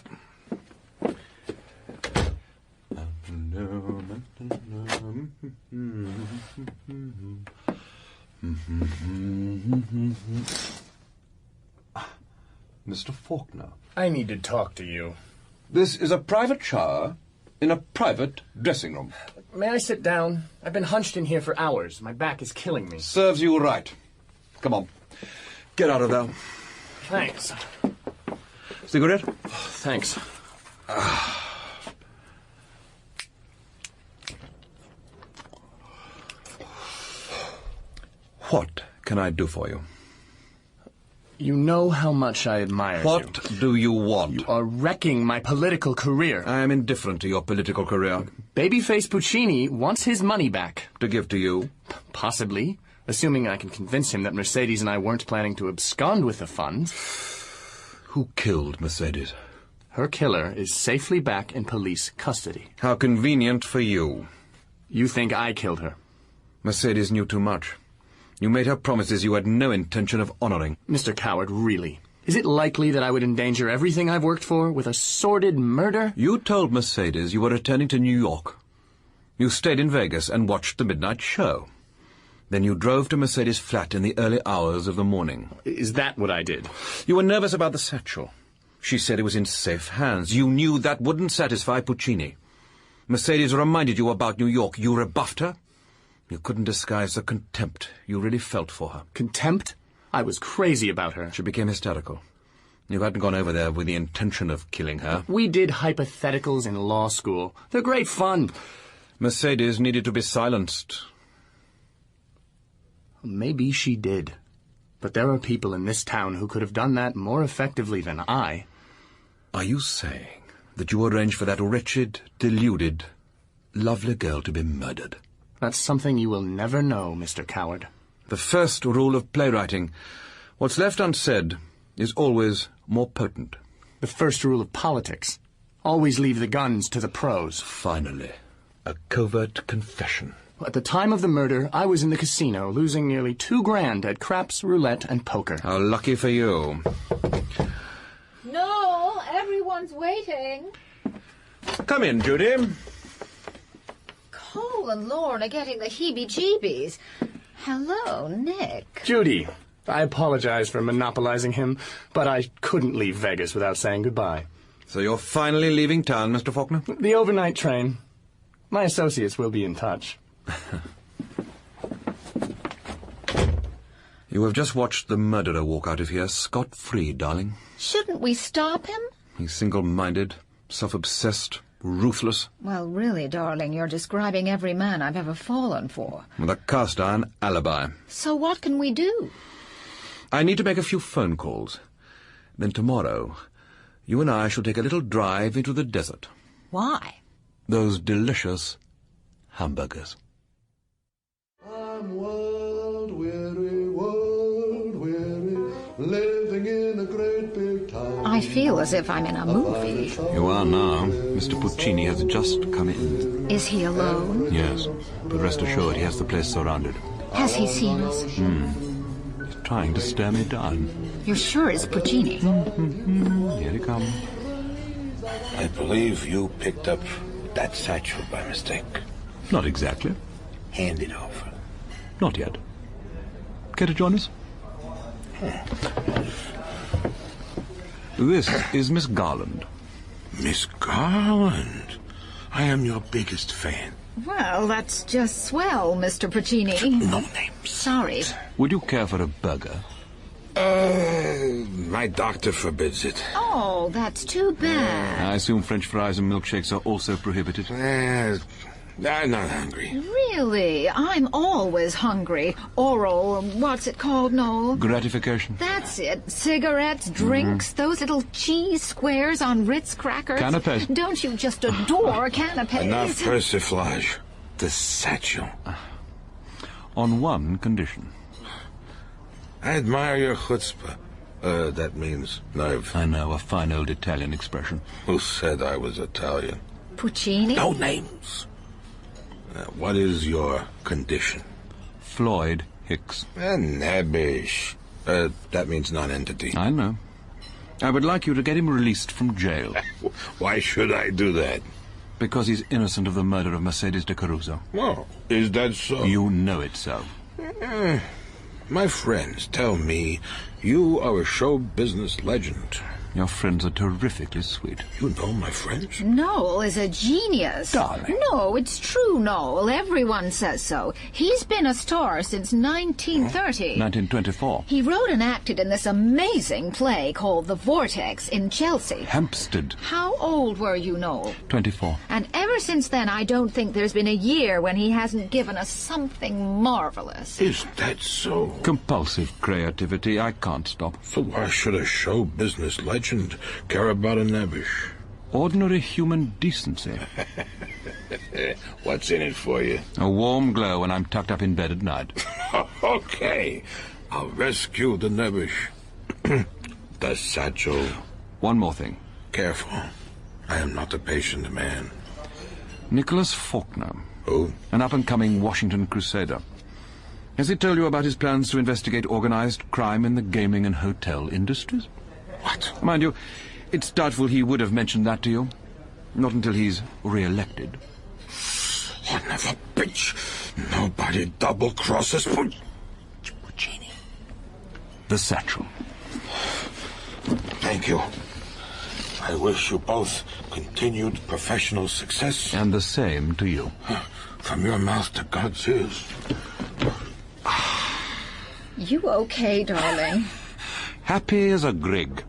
Mr. Faulkner. I need to talk to you. This is a private shower in a private dressing room. May I sit down? I've been hunched in here for hours. My back is killing me. Serves you right. Come on. Get out of there. Thanks. Cigarette? Thanks. What can I do for you? You know how much I admire you. What do you want? You are wrecking my political career. I am indifferent to your political career. Babyface Puccini wants his money back. To give to you? Possibly. Assuming I can convince him that Mercedes and I weren't planning to abscond with the funds. Who killed Mercedes? Her killer is safely back in police custody. How convenient for you. You think I killed her? Mercedes knew too much. You made her promises you had no intention of honoring. Mr. Coward, really? Is it likely that I would endanger everything I've worked for with a sordid murder? You told Mercedes you were returning to New York. You stayed in Vegas and watched the midnight show. Then you drove to Mercedes' flat in the early hours of the morning. Is that what I did? You were nervous about the satchel. She said it was in safe hands. You knew that wouldn't satisfy Puccini. Mercedes reminded you about New York. You rebuffed her. You couldn't disguise the contempt you really felt for her. Contempt? I was crazy about her. She became hysterical. You hadn't gone over there with the intention of killing her. We did hypotheticals in law school. They're great fun. Mercedes needed to be silenced. Maybe she did. But there are people in this town who could have done that more effectively than I. Are you saying that you arranged for that wretched, deluded, lovely girl to be murdered? That's something you will never know, Mr. Coward. The first rule of playwriting. What's left unsaid is always more potent. The first rule of politics. Always leave the guns to the pros. Finally, a covert confession. At the time of the murder, I was in the casino, losing nearly $2 grand at craps, roulette, and poker. How lucky for you. No, everyone's waiting. Come in, Judy. Cole and Lorne are getting the heebie-jeebies. Hello, Nick. Judy, I apologize for monopolizing him, but I couldn't leave Vegas without saying goodbye. So you're finally leaving town, Mr. Faulkner? The overnight train. My associates will be in touch. You have just watched the murderer walk out of here scot-free, darling. Shouldn't we stop him? He's single-minded, self-obsessed, ruthless. Well, really, darling, you're describing every man I've ever fallen for. With a cast-iron alibi. So what can we do? I need to make a few phone calls. Then tomorrow, you and I shall take a little drive into the desert. Why? Those delicious hamburgers. I'm world weary, living in a great big town. I feel as if I'm in a movie. You are now. Mr. Puccini has just come in. Is he alone? Yes, but rest assured he has the place surrounded. Has he seen us? He's trying to stare me down. You're sure it's Puccini? Here he comes. I believe you picked up that satchel by mistake. Not exactly. Hand it over. Not yet. Care to join us? This is Miss Garland. Miss Garland? I am your biggest fan. Well, that's just swell, Mr. Puccini. No names. Sorry. Would you care for a burger? My doctor forbids it. Oh, that's too bad. I assume French fries and milkshakes are also prohibited. I'm not hungry. Really? I'm always hungry. Oral, what's it called, Noel? Gratification. That's it. Cigarettes, drinks, those little cheese squares on Ritz crackers. Canapes. Don't you just adore canapes? Enough persiflage. The satchel. On one condition. I admire your chutzpah. That means nerve. I know, a fine old Italian expression. Who said I was Italian? Puccini? No names. What is your condition? Floyd Hicks. Nebbish. That means non-entity. I know. I would like you to get him released from jail. Why should I do that? Because he's innocent of the murder of Mercedes de Caruso. Well, is that so? You know it so. My friends tell me you are a show business legend. Your friends are terrifically sweet. You know my friends? Noel is a genius. Darling. No, it's true, Noel. Everyone says so. He's been a star since 1930. 1924. He wrote and acted in this amazing play called The Vortex in Chelsea. Hampstead. How old were you, Noel? 24. And ever since then, I don't think there's been a year when he hasn't given us something marvelous. Is that so? Compulsive creativity. I can't stop. So why should a show business legend care about a nebbish? Ordinary human decency. What's in it for you? A warm glow when I'm tucked up in bed at night. Okay. I'll rescue the nebbish. The satchel. One more thing. Careful. I am not a patient man. Nicholas Faulkner. Who? An up-and-coming Washington crusader. Has he told you about his plans to investigate organized crime in the gaming and hotel industries? What? Mind you, it's doubtful he would have mentioned that to you. Not until he's re-elected. Son of a bitch! Nobody double-crosses Puccini. The satchel. Thank you. I wish you both continued professional success. And the same to you. From your mouth to God's ears. You okay, darling? Happy as a grig.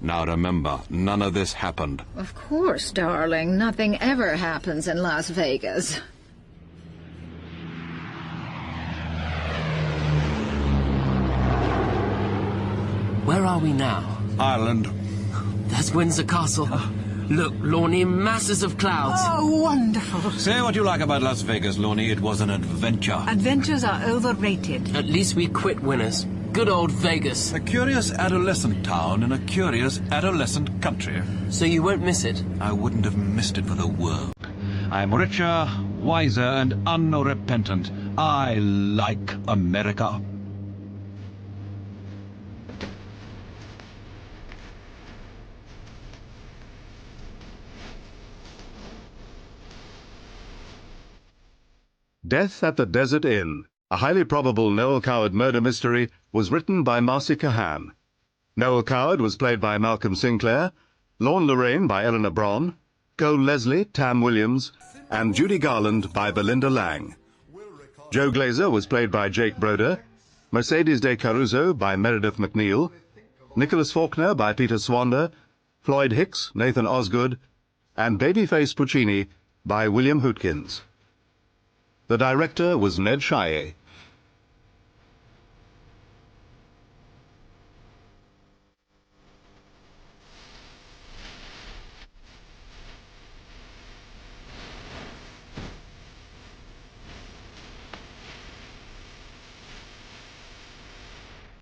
Now remember, none of this happened. Of course, darling. Nothing ever happens in Las Vegas. Where are we now? Ireland. That's Windsor Castle. Look, Lorne, masses of clouds. Oh, wonderful. Say what you like about Las Vegas, Lorne. It was an adventure. Adventures are overrated. At least we quit winners. Good old Vegas. A curious adolescent town in a curious adolescent country. So you won't miss it? I wouldn't have missed it for the world. I'm richer, wiser, and unrepentant. I like America. Death at the Desert Inn, a highly probable Noel Coward murder mystery, was written by Marcy Kahan. Noel Coward was played by Malcolm Sinclair, Lorne Lorraine by Eleanor Bron, Cole Leslie, Tam Williams, and Judy Garland by Belinda Lang. Joe Glazer was played by Jake Broder, Mercedes de Caruso by Meredith McNeil, Nicholas Faulkner by Peter Swander, Floyd Hicks, Nathan Osgood, and Babyface Puccini by William Hootkins. The director was Ned Shire.